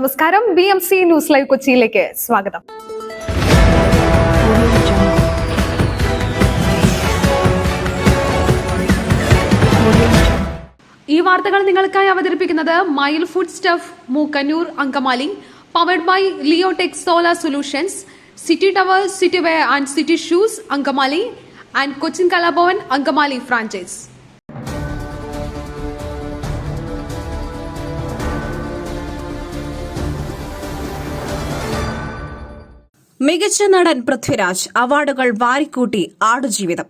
നമസ്കാരം. BMC news live കൊച്ചിയിലേക്ക് സ്വാഗതം. ഈ വാർത്തകൾ നിങ്ങൾക്കായി അവതരിപ്പിക്കുന്നത് mile food stuff Mookkannoor Angamaly, powered by Leotech solar solutions, city tower, city wear and city shoes Angamaly and Cochin Kalabhavan Angamaly franchise. മികച്ച നടൻ പൃഥ്വിരാജ് അവാർഡുകൾ വാരിക്കൂട്ടി ആടുജീവിതം.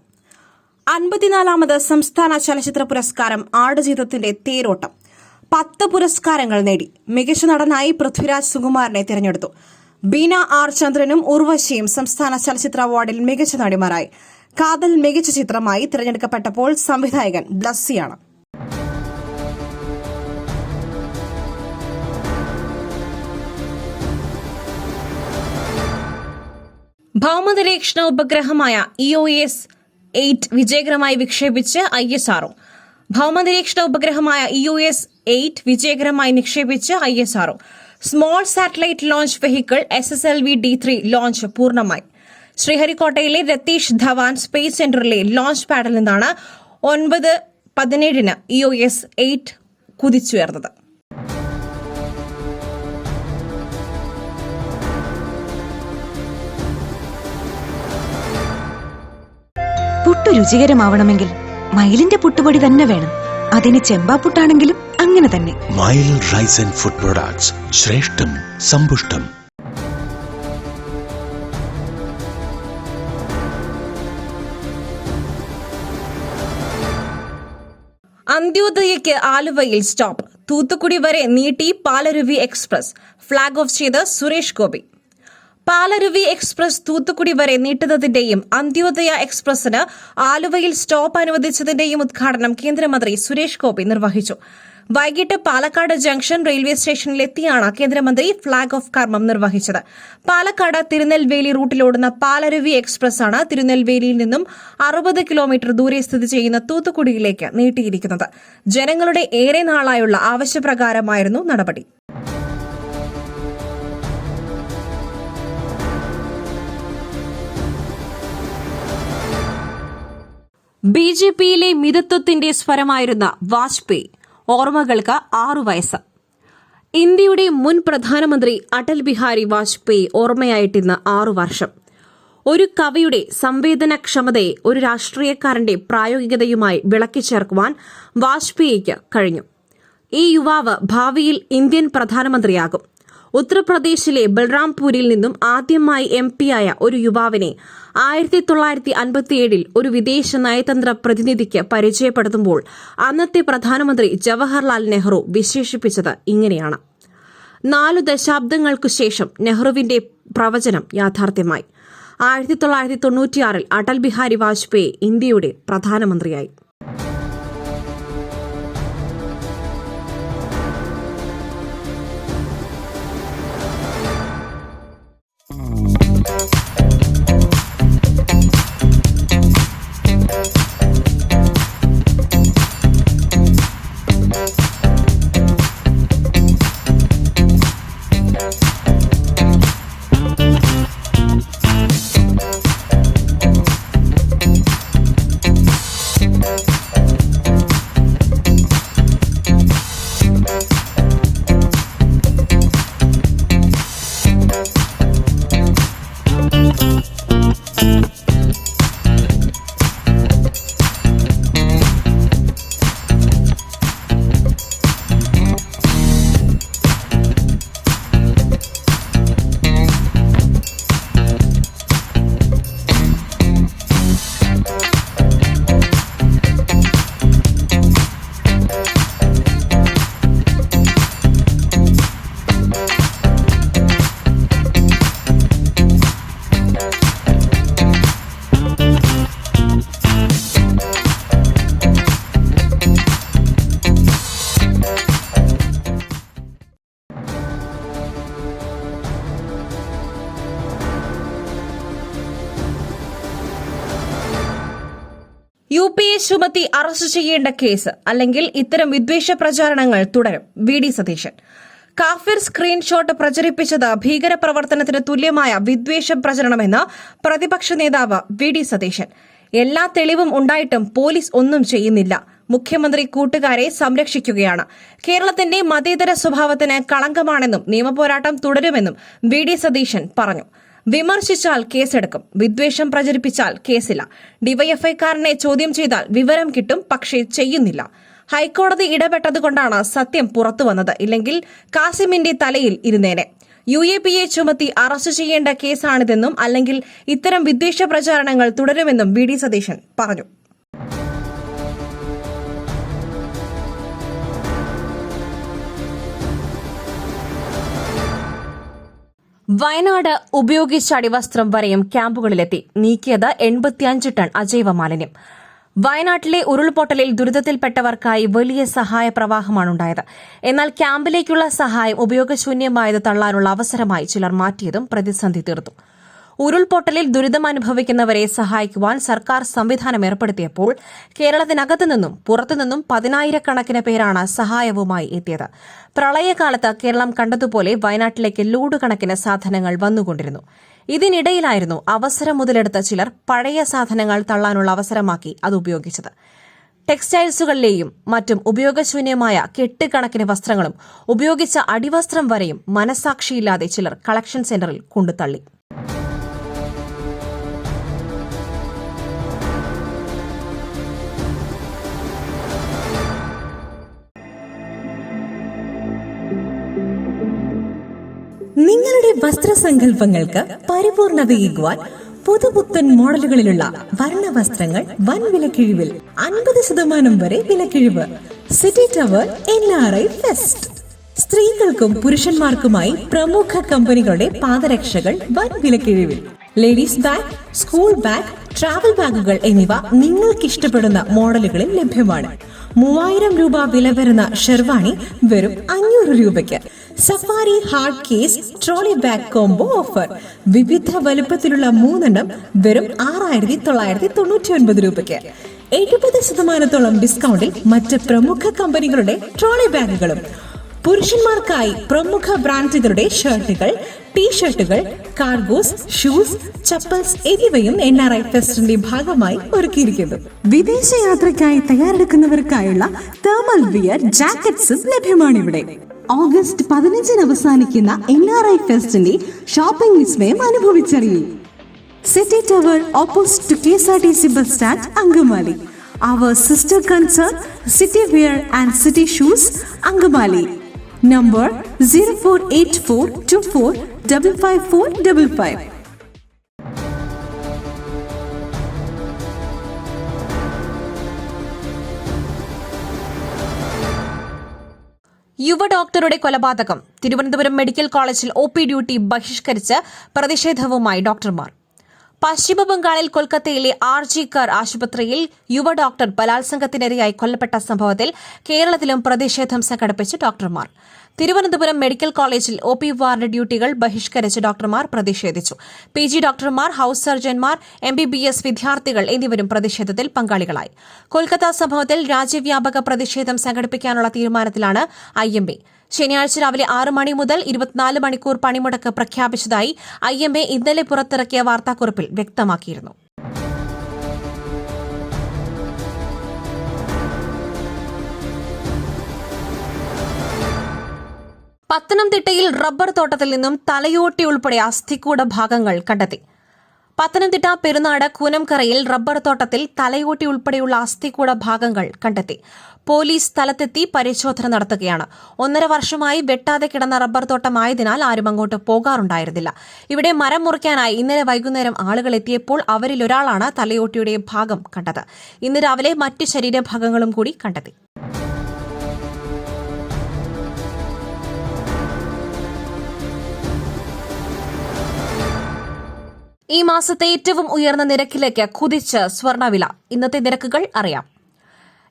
54ാമത് സംസ്ഥാന ചലച്ചിത്ര പുരസ്കാരം ആടുജീവിതത്തിന്റെ തേരോട്ടം. 10 പുരസ്കാരങ്ങൾ നേടി. മികച്ച നടനായി പൃഥ്വിരാജ് സുകുമാരനെ തിരഞ്ഞെടുത്തു. ബീന ആർ ചന്ദ്രനും ഉർവശിയും സംസ്ഥാന ചലച്ചിത്ര അവാർഡിൽ മികച്ച നടിമാരായി. കാതൽ മികച്ച ചിത്രമായി തിരഞ്ഞെടുക്കപ്പെട്ടപ്പോൾ സംവിധായകൻ ബ്ലസ്സിയാണ്. ഭൌമനിരീക്ഷണ ഉപഗ്രഹമായ EOS-8 വിജയകരമായി വിക്ഷേപിച്ച് ISRO. ഭൌമനിരീക്ഷണ ഉപഗ്രഹമായ EOS-8 വിജയകരമായി നിക്ഷേപിച്ച് ISRO. Small satellite launch vehicle SSLV-D3 launch പൂർണ്ണമായി. ശ്രീഹരിക്കോട്ടയിലെ രതീഷ് ധവാൻ സ്പേസ് സെന്ററിലെ ലോഞ്ച് പാഡിൽ നിന്നാണ് 9:17 EOS-8 കുതിച്ചുയർന്നത്. പുട്ടു രുചികരമാവണമെങ്കിൽ മയിലിന്റെ പുട്ടുപൊടി തന്നെ വേണം. അതിന് ചെമ്പാപ്പുട്ടാണെങ്കിലും അങ്ങനെ തന്നെ. മയിൽ റൈസ് ആൻഡ് ഫുഡ് പ്രൊഡക്ട്സ്, ശ്രേഷ്ഠം സമ്പുഷ്ടം. അന്ത്യോദയയ്ക്ക് ആലുവയിൽ സ്റ്റോപ്പ്. തൂത്തുക്കുടി വരെ നീട്ടി പാലരുവി എക്സ്പ്രസ്. ഫ്ളാഗ് ഓഫ് ചെയ്ത് സുരേഷ് ഗോപി. പാലരുവി എക്സ്പ്രസ് തൂത്തുക്കുടി വരെ നീട്ടുന്നതിന്റെയും അന്ത്യോദയ എക്സ്പ്രസിന് ആലുവയിൽ സ്റ്റോപ്പ് അനുവദിച്ചതിന്റെയും ഉദ്ഘാടനം കേന്ദ്രമന്ത്രി സുരേഷ് ഗോപി നിർവഹിച്ചു. വൈകിട്ട് പാലക്കാട് ജംഗ്ഷൻ റെയിൽവേ സ്റ്റേഷനിലെത്തിയാണ് കേന്ദ്രമന്ത്രി ഫ്ളാഗ് ഓഫ് കർമ്മം നിർവഹിച്ചത്. പാലക്കാട് തിരുനെൽവേലി റൂട്ടിലോടുന്ന പാലരുവി എക്സ്പ്രസ് ആണ് തിരുനെൽവേലിയിൽ നിന്നും 60 കിലോമീറ്റർ ദൂരെ സ്ഥിതി ചെയ്യുന്ന തൂത്തുക്കുടിയിലേക്ക് നീട്ടിയിരിക്കുന്നത്. ജനങ്ങളുടെ ഏറെ നാളായുള്ള ആവശ്യപ്രകാരമായിരുന്നു നടപടി. BJPയിലെ മിതത്വത്തിന്റെ സ്വരമായിരുന്ന വാജ്പേയി. ഓർമ്മകൾക്ക് 6 വയസ്സ്. ഇന്ത്യയുടെ മുൻ പ്രധാനമന്ത്രി അടൽ ബിഹാരി വാജ്പേയി ഓർമ്മയായിട്ടിന്ന് 6 വർഷം. ഒരു കവിയുടെ സംവേദനക്ഷമതയെ ഒരു രാഷ്ട്രീയക്കാരന്റെ പ്രായോഗികതയുമായി വിളക്കിച്ചേർക്കുവാൻ വാജ്പേയിക്ക് കഴിഞ്ഞു. ഈ യുവാവ് ഭാവിയിൽ ഇന്ത്യൻ പ്രധാനമന്ത്രിയാകും. ഉത്തർപ്രദേശിലെ ബൽറാംപൂരിൽ നിന്നും ആദ്യമായി MP-യായ ഒരു യുവാവിനെ 1957 ഒരു വിദേശ നയതന്ത്ര പ്രതിനിധിക്ക് പരിചയപ്പെടുത്തുമ്പോൾ അന്നത്തെ പ്രധാനമന്ത്രി ജവഹർലാൽ നെഹ്റു വിശേഷിപ്പിച്ചത് ഇങ്ങനെയാണ്: 4 ദശാബ്ദങ്ങൾക്കു ശേഷം നെഹ്റുവിന്റെ പ്രവചനം യാഥാർത്ഥ്യമായി. 1996 അടൽ ബിഹാരി വാജ്പേയി ഇന്ത്യയുടെ പ്രധാനമന്ത്രിയായി. UPA ചുമത്തി അറസ്റ്റ് ചെയ്യേണ്ട കേസ് അല്ലെങ്കിൽ ഇത്തരം വിദ്വേഷ പ്രചാരണങ്ങൾ തുടരും. VD സതീശൻ. കാഫിർ സ്ക്രീൻഷോട്ട് പ്രചരിപ്പിച്ചത് ഭീകരപ്രവർത്തനത്തിന് തുല്യമായ വിദ്വേഷ പ്രചരണമെന്ന് പ്രതിപക്ഷ നേതാവ് വി.ഡി. സതീശൻ. എല്ലാ തെളിവും ഉണ്ടായിട്ടും പോലീസ് ഒന്നും ചെയ്യുന്നില്ല. മുഖ്യമന്ത്രി കൂട്ടുകാരെ സംരക്ഷിക്കുകയാണ്. കേരളത്തിന്റെ മതേതര സ്വഭാവത്തിന് കളങ്കമാണെന്നും നിയമപോരാട്ടം തുടരുമെന്നും വി.ഡി. സതീശൻ പറഞ്ഞു. വിമർശിച്ചാൽ കേസെടുക്കും, വിദ്വേഷം പ്രചരിപ്പിച്ചാൽ കേസില്ല. ഡിവൈഎഫ്ഐക്കാരനെ ചോദ്യം ചെയ്താൽ വിവരം കിട്ടും, പക്ഷേ ചെയ്യുന്നില്ല. ഹൈക്കോടതി ഇടപെട്ടതുകൊണ്ടാണ് സത്യം പുറത്തുവന്നത്. ഇല്ലെങ്കിൽ കാസിമിന്റെ തലയിൽ ഇരുന്നേനെ. UAPA ചുമത്തി അറസ്റ്റ് ചെയ്യേണ്ട കേസാണിതെന്നും അല്ലെങ്കിൽ ഇത്തരം വിദ്വേഷ പ്രചാരണങ്ങൾ തുടരുമെന്നും വി.ഡി. സതീശൻ പറഞ്ഞു. വയനാട് ഉപയോഗിച്ച അടിവസ്ത്രം വരെയും ക്യാമ്പുകളിലെത്തി. നീക്കിയത് 85 ടൺ അജൈവ മാലിന്യം. വയനാട്ടിലെ ഉരുൾപൊട്ടലിൽ ദുരിതത്തിൽപ്പെട്ടവർക്കായി വലിയ സഹായ പ്രവാഹമാണുണ്ടായത്. എന്നാൽ ക്യാമ്പിലേക്കുള്ള സഹായം ഉപയോഗശൂന്യമായത് തള്ളാനുള്ള അവസരമായി ചിലർ മാറ്റിയതും പ്രതിസന്ധി തീർത്തു. ഉരുൾപൊട്ടലിൽ ദുരിതമനുഭവിക്കുന്നവരെ സഹായിക്കുവാൻ സർക്കാർ സംവിധാനം ഏർപ്പെടുത്തിയപ്പോൾ കേരളത്തിനകത്തുനിന്നും പുറത്തുനിന്നും 10,000-കണക്കിന് പേരാണ് സഹായവുമായി എത്തിയത്. പ്രളയകാലത്ത് കേരളം കണ്ടതുപോലെ വയനാട്ടിലേക്ക് ലോഡ് കണക്കിന് സാധനങ്ങൾ വന്നുകൊണ്ടിരുന്നു. ഇതിനിടയിലായിരുന്നു അവസരം മുതലെടുത്ത ചിലർ പഴയ സാധനങ്ങൾ തള്ളാനുള്ള അവസരമാക്കി അത് ഉപയോഗിച്ചത്. ടെക്സ്റ്റൈൽസുകളിലെയും മറ്റും ഉപയോഗശൂന്യമായ കെട്ടുകണക്കിന് വസ്ത്രങ്ങളും ഉപയോഗിച്ച അടിവസ്ത്രം വരെയും മനസാക്ഷിയില്ലാതെ ചിലർ കളക്ഷൻ സെന്ററിൽ കൊണ്ടുതള്ളി. നിങ്ങളുടെ വസ്ത്രസങ്കല്പങ്ങൾക്ക് പരിപൂർണതയേകുവാൻ പുതുപുത്തൻ മോഡലുകളിലുള്ള വർണ്ണവസ്ത്രങ്ങൾ വൻ വിലക്കിഴിവിൽ 50% വരെ വിലക്കിഴിവ്. City tower NRI fest. സ്ത്രീകൾക്കും പുരുഷന്മാർക്കുമായി പ്രമുഖ കമ്പനികളുടെ പാദരക്ഷകൾ വൻ വിലക്കിഴിവിൽ. Ladies bag, school bag, travel ബാഗുകൾ എന്നിവ നിങ്ങൾക്കിഷ്ടപ്പെടുന്ന മോഡലുകളിൽ ലഭ്യമാണ്. 3000 രൂപ വില വരുന്ന ഷെർവാണി വെറും 500 രൂപയ്ക്ക്. Safari hard case trolley bag combo offer. വിവിധ വലുപ്പത്തിലുള്ള 3 വെറും 6,999 രൂപയ്ക്ക്. 70% ഡിസ്കൗണ്ടിൽ മറ്റ് പ്രമുഖ കമ്പനികളുടെ ട്രോളി ബാഗുകളും. പുരുഷന്മാർക്കായി പ്രമുഖ ബ്രാൻഡുകളുടെ ഷർട്ടുകൾ, ടീഷർട്ടുകൾ, കാർഗോസ്, ഷൂസ്, ചപ്പൽസ് എന്നിവയും NRI ഫെസ്റ്റിന്റെ ഭാഗമായി ഒരുക്കിയിരിക്കുന്നു. വിദേശയാത്രയ്ക്കായി തയ്യാറെടുക്കുന്നവർക്കായുള്ള തേർമൽ വിയർ ജാക്കറ്റ്സും ലഭ്യമാണിവിടെ. ഓഗസ്റ്റ് 15 അവസാനിക്കുന്ന NRI ഫെസ്റ്റിന്റെ ഷോപ്പിംഗ് വിസ്മയം അനുഭവിച്ചറിയൂ. City tower opposite to KSRTC bus stand, Angamaly. Our sister concern, City Wear and City Shoes, Angamali. Number 048424555555. യുവ ഡോക്ടറുടെ കൊലപാതകം. തിരുവനന്തപുരം മെഡിക്കൽ കോളേജിൽ OP ഡ്യൂട്ടി ബഹിഷ്കരിച്ച് പ്രതിഷേധവുമായി ഡോക്ടർമാർ. പശ്ചിമബംഗാളിൽ കൊൽക്കത്തയിലെ RG കർ ആശുപത്രിയിൽ യുവ ഡോക്ടർ ബലാത്സംഗത്തിനിരയായി കൊല്ലപ്പെട്ട സംഭവത്തിൽ കേരളത്തിലും പ്രതിഷേധം സംഘടിപ്പിച്ച് ഡോക്ടർമാർ. തിരുവനന്തപുരം മെഡിക്കൽ കോളേജിൽ OP വാർഡ് ഡ്യൂട്ടികൾ ബഹിഷ്കരിച്ച് ഡോക്ടർമാർ പ്രതിഷേധിച്ചു. PG ഡോക്ടർമാർ, ഹൌസ് സർജൻമാർ, MBBS വിദ്യാർത്ഥികൾ എന്നിവരും പ്രതിഷേധത്തിൽ പങ്കാളികളായി. കൊൽക്കത്ത സംഭവത്തിൽ രാജ്യവ്യാപക പ്രതിഷേധം സംഘടിപ്പിക്കാനുള്ള തീരുമാനത്തിലാണ് IMA. ശനിയാഴ്ച രാവിലെ 6 മണി മുതൽ 24 മണിക്കൂർ പണിമുടക്ക് പ്രഖ്യാപിച്ചതായി IMA ഇന്നലെ പുറത്തിറക്കിയ വാർത്താക്കുറിപ്പിൽ വ്യക്തമാക്കിയിരുന്നു. പത്തനംതിട്ടയിൽ റബ്ബർ തോട്ടത്തിൽ നിന്നും തലയോട്ടി ഉൾപ്പെടെ അസ്ഥികൂട ഭാഗങ്ങൾ കണ്ടെത്തി. പത്തനംതിട്ട പെരുന്നാട് കൂനംകരയിൽ റബ്ബർ തോട്ടത്തിൽ തലയോട്ടി ഉൾപ്പെടെയുള്ള അസ്ഥികൂട ഭാഗങ്ങൾ കണ്ടെത്തി. പോലീസ് സ്ഥലത്തെത്തി പരിശോധന നടത്തുകയാണ്. 1.5 വർഷമായി വെട്ടാതെ കിടന്ന റബ്ബർ തോട്ടമായതിനാൽ ആരും അങ്ങോട്ട് പോകാറുണ്ടായിരുന്നില്ല. ഇവിടെ മരം മുറിക്കാനായി ഇന്നലെ വൈകുന്നേരം ആളുകൾ എത്തിയപ്പോൾ അവരിലൊരാളാണ് തലയോട്ടിയുടെ ഭാഗം കണ്ടത്. ഇന്ന് രാവിലെ മറ്റ് ശരീരഭാഗങ്ങളും കൂടി കണ്ടെത്തി. ഈ മാസത്തെ ഏറ്റവും ഉയർന്ന നിരക്കിലേക്ക് കുതിച്ച് സ്വർണ്ണവില. ഇന്നത്തെ നിരക്കുകൾ അറിയാം.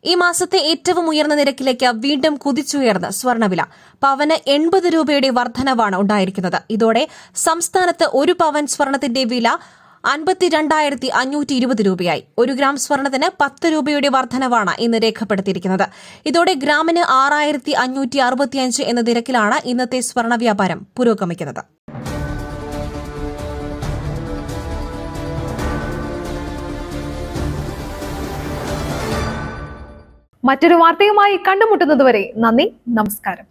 ഈ മാസത്തെ ഏറ്റവും ഉയർന്ന നിരക്കിലേക്ക് വീണ്ടും കുതിച്ചുയർന്ന സ്വർണ്ണവില. പവന് 80 രൂപയുടെ വർധനവാണ് ഉണ്ടായിരിക്കുന്നത്. ഇതോടെ സംസ്ഥാനത്ത് 1 പവൻ സ്വർണത്തിന്റെ വില 52,520 രൂപയായി. 1 ഗ്രാം സ്വർണത്തിന് 10 രൂപയുടെ വർധനവാണ് ഇന്ന് രേഖപ്പെടുത്തിയിരിക്കുന്നത്. ഇതോടെ ഗ്രാമിന് 6,565 എന്ന നിരക്കിലാണ് ഇന്നത്തെ സ്വർണ വ്യാപാരം പുരോഗമിക്കുന്നത്. മറ്റൊരു വാർത്തയുമായി കണ്ടുമുട്ടുന്നതുവരെ നന്ദി, നമസ്കാരം.